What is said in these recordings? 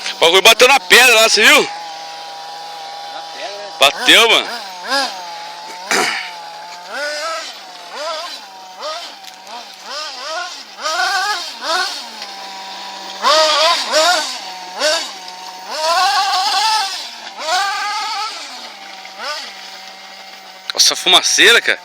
O bagulho bateu na pedra lá, você viu? Bateu, mano. Nossa, fumaceira, cara.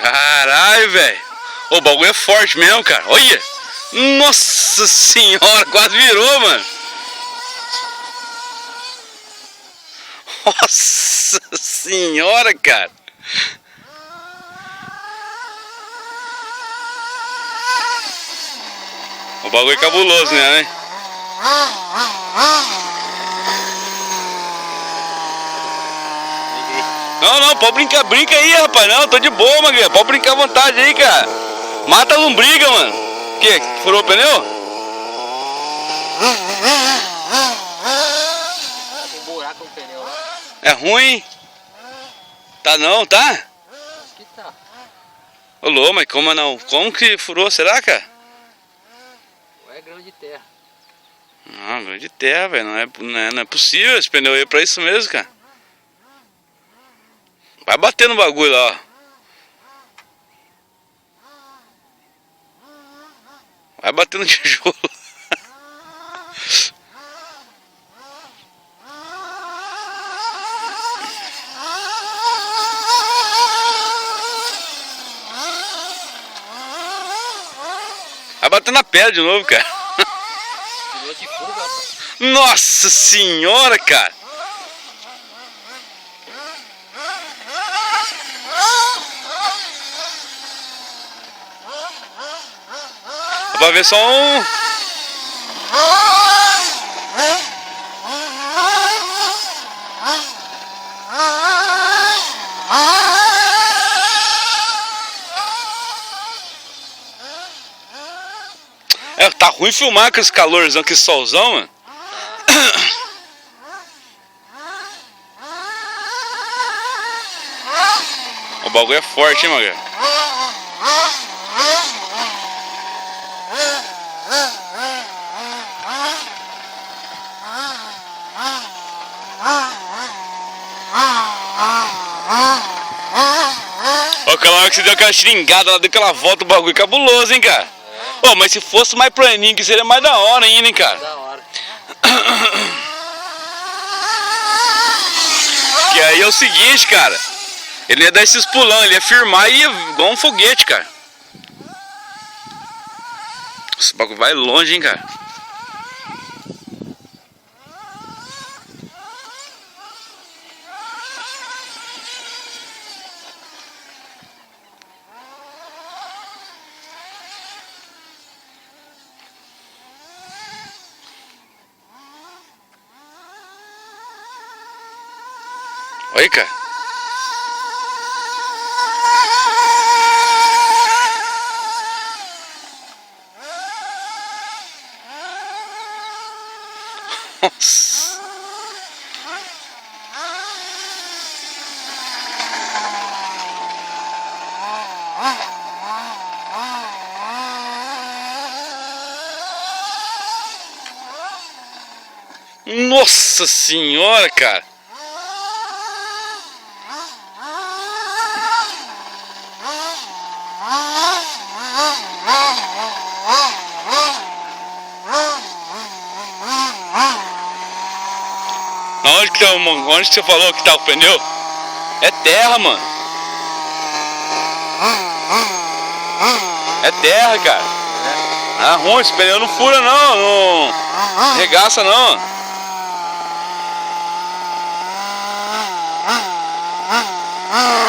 Caralho, velho. O bagulho é forte mesmo, cara. Olha. Nossa senhora, quase virou, mano. Nossa senhora, cara. O bagulho é cabuloso, né? Não, pode brincar, brinca aí, rapaz. Não, tô de boa, mano. Pode brincar à vontade aí, cara. Mata a lombriga, mano. Que? Furou o pneu? Tem buraco no pneu lá. É ruim? Tá não, tá? Acho que tá. Ô, louco, mas como não? Como que furou, será, cara? Ou é grão de terra. Não, grão de terra, velho. Não é possível esse pneu aí pra isso mesmo, cara. Vai bater no bagulho lá, ó. Vai bater no tijolo. Vai bater na pedra de novo, cara. Pneu de fuga, rapaz. Nossa senhora, cara. Vai ver só um. É, tá ruim filmar com esse calorzão, com esse solzão, mano. O bagulho é forte, hein, mano. Ó, aquela hora que você deu aquela xingada, ela deu aquela volta, o bagulho cabuloso, hein, cara. Ô, mas se fosse mais planinho, que seria mais da hora ainda, hein, cara. Da hora. Que aí é o seguinte, cara. Ele ia dar esses pulão, ele ia firmar e ia igual um foguete, cara. Esse bagulho vai longe, hein, cara. Olha aí, cara. Nossa. Nossa senhora, cara. Onde que você falou que tá o pneu? É terra, mano. É terra, cara. Ah, ruim, esse pneu não fura não, não regaça não. Ah!